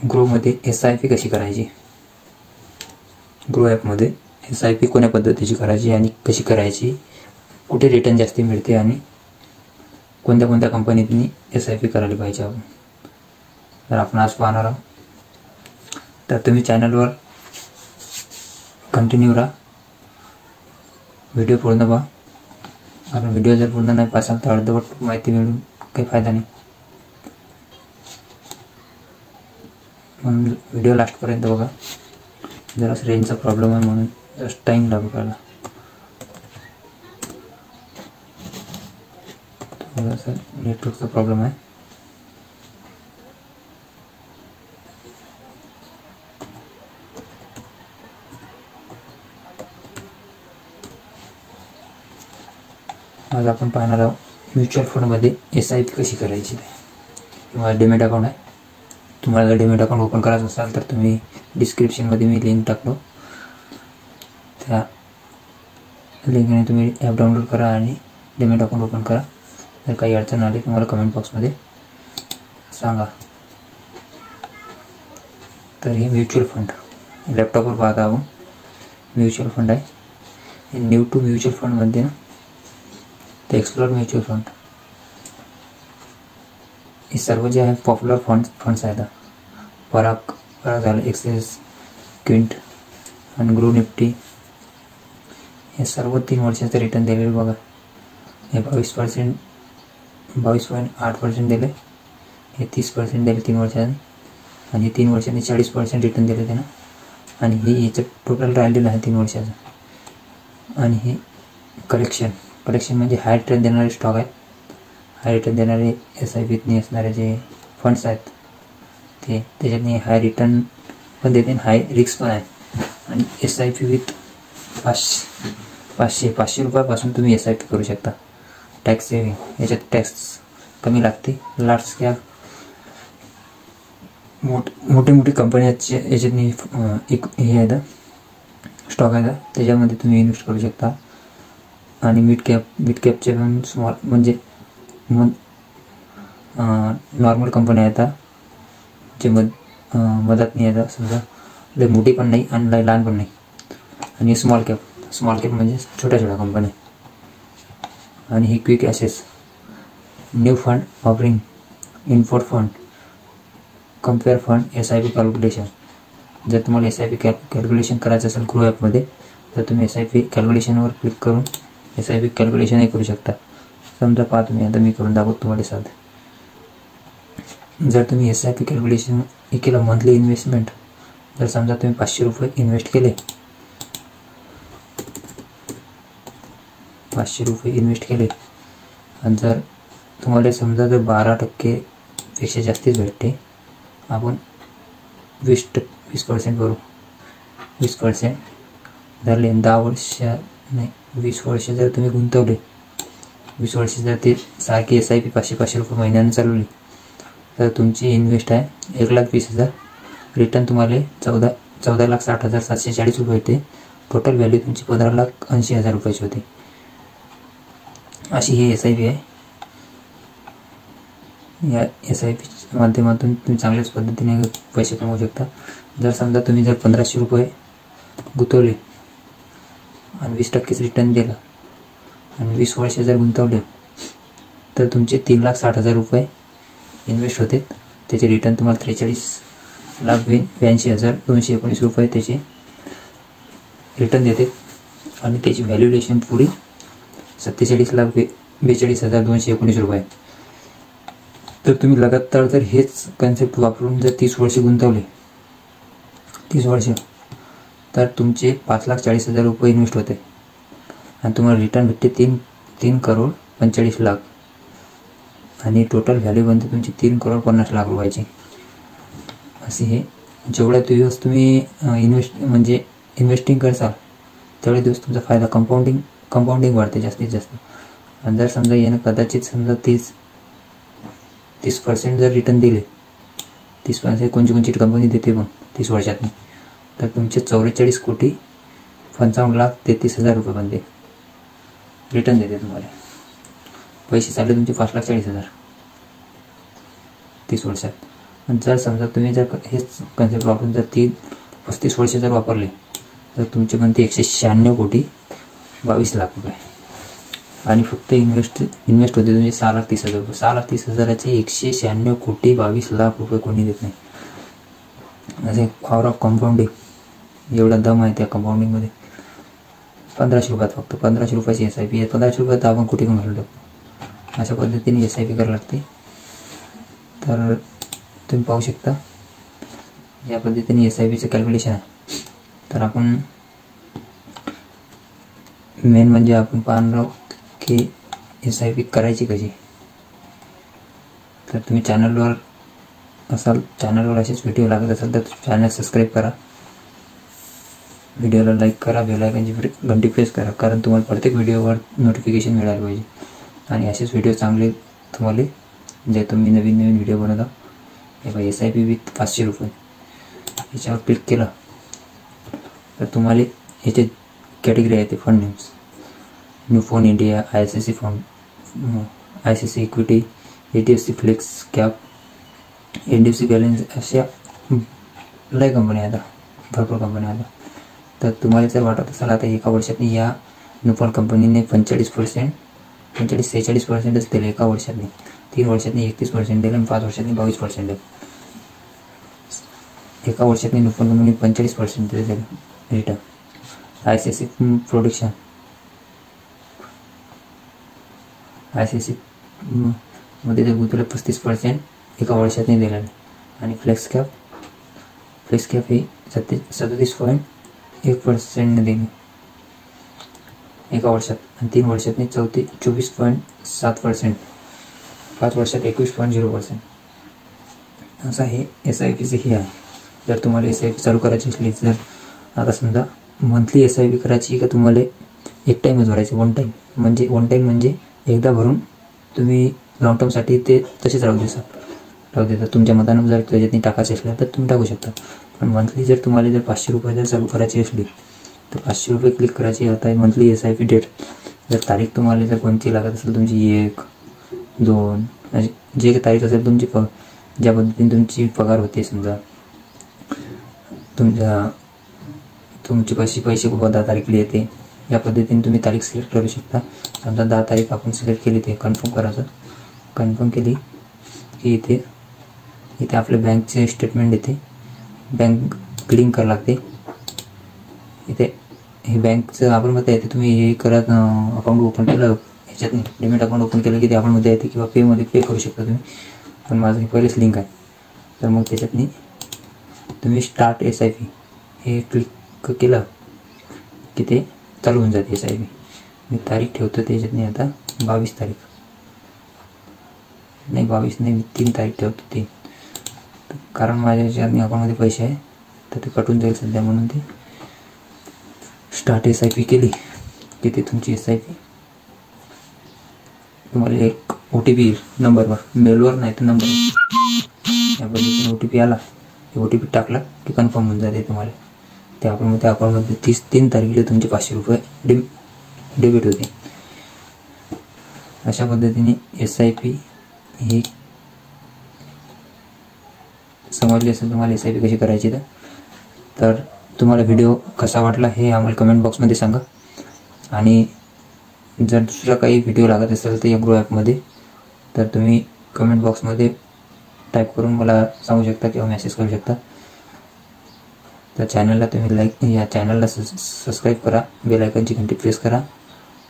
ग्रोमध्ये SIP कशी करायची, grow ॲपमध्ये SIP कोण्या पद्धतीची करायची आणि कशी करायची, कुठे रिटर्न जास्ती मिळते आणि कोणत्या कोणत्या कंपनीतनी SIP करायला पाहिजे आपण, तर आपण आज पाहणार आहोत. तर तुम्ही चॅनलवर कंटिन्यू राहा, व्हिडिओ पूर्ण पहा. कारण व्हिडिओ जर पूर्ण नाही पाहिसाल तर अर्धवट माहिती मिळून काही फायदा नाही. म्हणून व्हिडिओ लास्टपर्यंत बघा. जरा रेंजचा प्रॉब्लेम आहे म्हणून जस्ट टाईम लागू करायला, थोडासा नेटवर्कचा प्रॉब्लेम आहे. आज आपण पाहणार आहोत म्युच्युअल फंडमध्ये SIP कशी करायची. किंवा डीमॅट अकाउंट आहे, तुम्हाला जर डीमॅट अकाउंट ओपन करायचं असाल तर तुम्ही डिस्क्रिप्शनमध्ये मी लिंक टाकलो, त्या लिंकने तुम्ही ॲप डाउनलोड करा आणि डीमॅट अकाउंट ओपन करा. जर काही अडचण आली तुम्हाला कमेंट बॉक्समध्ये सांगा. तर हे म्युच्युअल फंड लॅपटॉपवर पाहता आपण, म्युच्युअल फंड आहे. हे न्यू टू म्युच्युअल फंडमध्ये ना ते एक्सप्लोर म्युच्युअल फंड, हे सर्व जे आहे पॉप्युलर फंड्स आहेत. पराग झालं, एक्सेस, क्विंट आणि ग्रो निफ्टी, हे सर्व 3 वर्षाचं रिटर्न दिलेले बघा. हे 22.8% दिले, हे 30% दिले 3 वर्षांनी, आणि हे 3 वर्षांनी 40% रिटर्न दिले त्यांना. आणि हे याचं टोटल राहिलेलं आहे 3 वर्षाचं. आणि हे कलेक्शन म्हणजे हाय रिटर्न देणारे स्टॉक आहेत, हाय रिटर्न देणारे SIPतनी असणारे जे फंड्स आहेत ते, त्याच्यातनी हाय रिटर्न पण देते आणि हाय रिस्क पण आहे. आणि SIP विथ 500 रुपयापासून तुम्ही SIP करू शकता. टॅक्स सेविंग, याच्यात टॅक्स कमी लागते. लार्ज कॅप मोठी कंपन्याचे याच्यातनी एक हे आहे स्टॉक आहे, त्याच्यामध्ये तुम्ही इन्व्हेस्ट करू शकता. आणि मिड कॅपचे पण स्मॉल म्हणजे नॉर्मल कंपन्या आहेत जे मदत नाही आहेत, समजा लय मोठी पण नाही आणि लय लहान पण नाही. आणि स्मॉल कॅप म्हणजे छोट्या कंपन्या. आणि ही quick access, new fund offering, इनफोर्ड fund, compare fund, SIP calculation. जर तुम्हाला SIP कॅल्क्युलेशन करायचं असेल ग्रो ॲपमध्ये तर तुम्ही SIP कॅल्क्युलेशनवर क्लिक करून SIP कॅल्क्युलेशनही करू शकता. समजा पहा तुम्ही, आता मी करून दाखवतो तुम्हाला साधं. जर तुम्ही SIP कॅल्क्युलेशन हे केलं, मंथली इन्व्हेस्टमेंट, जर समजा तुम्ही 500 रुपये इन्व्हेस्ट केले, 500 रुपये इन्व्हेस्ट केले, आणि जर तुम्हाला समजा जर 12% पेक्षा जास्तीच भेटते, आपण 20% भरू. 20% धरले, 10 वर्ष नाही 20 वर्ष जर तुम्ही गुंतवले, 20 वर्ष जर ते सारखी SIP 500 रुपये महिन्यानं चालवली तर तुमची इन्व्हेस्ट आहे 1,20,000. रिटर्न तुम्हाला 14,60,740 रुपये येते. टोटल व्हॅल्यू तुमची 15,80,000 रुपयाची होती. अशी ही SIP आहे. या SIP माध्यमातून तुम्ही चांगल्याच पद्धतीने पैसे कमवू शकता. जर समजा तुम्ही जर 1,500 रुपये गुंतवले आणि 20% रिटर्न दिला आणि 20 वर्ष जर गुंतवले तर तुमचे 3,60,000 रुपये इन्व्हेस्ट होते. त्याचे रिटर्न तुम्हाला 43,82,219 रुपये त्याचे रिटर्न देते. आणि त्याची व्हॅल्युएशन पुरी 47,42,219 रुपये. तर तुम्ही लगातार जर हेच कन्सेप्ट वापरून जर 30 वर्ष गुंतवले, 30 वर्ष, तर तुमचे 5,40,000 रुपये इन्व्हेस्ट होते आणि तुम्हाला रिटर्न भेटते 3,45,00,000. आणि टोटल व्हॅल्यू बनते तुमची 3,50,00,000 रुपयाची. असे हे जेवढ्या दिवस तुम्ही इन्व्हेस्टिंग करसाल तेवढे दिवस तुमचा फायदा कंपाऊंडिंग वाढते जास्तीत जास्त. आणि जर समजा यानं कदाचित समजा 30% जर रिटर्न दिले, 30% कोणची कंपनी देते पण 30 वर्षातनी, तर तुमचे 44,55,33,000 रुपये बनते रिटर्न देते तुम्हाला. पैसे चालले तुमचे 5,40,000 30 वर्षात. जर समजा तुम्ही जर हेच कन्सेप्ट वापरून जर 35 वर्ष जर वापरले तर तुमचे बनते 196 कोटी 22 लाख रुपये. आणि फक्त इन्व्हेस्ट होते तुमचे 6,30,000 रुपये. 6,30,000चे 196 कोटी 22 लाख रुपये कोणी देत नाही. असे पॉवर ऑफ कंपाऊंडिंग एवढा दम आहे त्या कंपाऊंडिंगमध्ये. 1500 रुपयात फक्त 1500 रुपयाची SIP आहे. 1500 रुपयात आपण कुठे पण घालतो. अशा पद्धतीने SIP करायला लागते. तर तुम्ही पाहू शकता या पद्धतीने SIPचं कॅल्क्युलेशन आहे. तर आपण मेन म्हणजे आपण पाहणार आहोत की SIP करायची कशी. तर तुम्ही चॅनलवर असाल, चॅनलवर असेच व्हिडिओ लागत असाल तर चॅनल सबस्क्राईब करा, व्हिडिओला लाईक करा, बेल आयकॉनची घंटी प्रेस करा, कारण तुम्हाला प्रत्येक व्हिडिओवर नोटिफिकेशन मिळायला पाहिजे. आणि असेच व्हिडिओ चांगले तुम्हाला जे तुम्ही नवीन व्हिडिओ बनवता. हे बघा SIP विथ 500 रुपये याच्यावर क्लिक केलं तर तुम्हाला याचे कॅटेगरी आहे ते fund names. Nippon India, ICICI fund, ICICI equity, HDFC flex cap, NDFC balance, अशा लय कंपन्या आहेत, भरपूर कंपन्या आहेत. तर तुम्हाला जर वाटत असेल आता एका वर्षात या न्यूफॉन कंपनीने 45-46%च दिले एका वर्षातनी, 3 वर्षातनी 31% दिले आणि 5 वर्षातनी 22% दिले. एका वर्षातनी न्यूफॉन कंपनी 45% दिले रिटर्न. ICICI प्रोडक्शन, ICICI मध्ये ते गुंतवले 35% एका वर्षातनी दिले. आणि फ्लेक्स कॅप हे 37.1% दिले एका वर्षात आणि 3 वर्षातनी 24.7%, 5 वर्षात 21.0%. असं हे SIPचं हे आहे. जर तुम्हाला SIP चालू करायची असली, जर आता समजा मंथली SIP करायची का तुम्हाला एक टाईमच भरायचे, वन टाईम म्हणजे एकदा भरून तुम्ही लॉंग टर्मसाठी ते तसेच राहू देतात. तुमच्या मतानं जर त्याच्यातनी टाकायचे असल्या तर तुम्ही टाकू शकता. पण मंथली जर तुम्हाला जर 500 रुपये जर चालू करायची असली तर 500 रुपये क्लिक करायची. आता मंथली SIP डेट, जर तारीख तुम्हाला जर कोणती लागत असेल तुमची 1, 2 जे तारीख असेल तुमची, ज्या पद्धतीने तुमची पगार होते, समजा तुमचे पैसे 10 तारीखला येते, या पद्धतीने तुम्ही तारीख सिलेक्ट करू शकता. समजा 10 तारीख आपण सिलेक्ट केली, ते कन्फर्म करायचं. कन्फर्म केली की इथे आपल्या बँकचे स्टेटमेंट येते, बँक लिंक करावं लागते. इथे हे बँकचं अकाउंटमध्ये येते. तुम्ही हे करत अकाउंट ओपन केलं ह्याच्यातनी, डिमेट अकाउंट ओपन केलं की ते अकाउंटमध्ये येते किंवा पेमध्ये पे करू शकता तुम्ही. पण माझं हे पहिलेच लिंक आहे. तर मग त्याच्यातनी तुम्ही स्टार्ट SIP हे क्लिक केलं की ते चालू होऊन जाते SIP. मी तारीख ठेवतो त्याच्यातनी आता 22 तारीख, नाही 22 नाही, मी 3 तारीख ठेवतो. 3 कारण माझ्या याच्यातनी अकाउंटमध्ये पैसे आहे तर ते कटून जाईल सध्या, म्हणून ते स्टार्ट SIP केली की ते तुमची SIP तुम्हाला एक OTP नंबरवर, मेलवर नाही तर नंबर, या पद्धतीने OTP आला, OTP टाकला की कन्फर्म होऊन जाते तुम्हाला. त्या अकाउंटमध्ये 3 तारखेला तुमचे 500 रुपये डेबिट होते. अशा पद्धतीने SIP ही समजली असेल तुम्हाला SIP कशी करायची. तर तुम्हाला व्हिडिओ कसा वाटला हे आम्हाला कमेंट बॉक्समध्ये सांगा. आणि जर दुसरा काही व्हिडिओ लागत असेल तर या ग्रो ॲपमध्ये तर तुम्ही कमेंट बॉक्समध्ये टाईप करून मला सांगू शकता किंवा मेसेज करू शकता. तर चॅनलला तुम्ही या चॅनलला सबस्क्राईब करा, बेल आयकॉनची घंटी प्रेस करा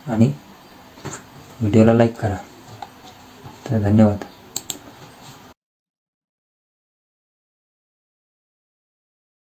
आणि व्हिडिओला लाईक करा. तर धन्यवाद.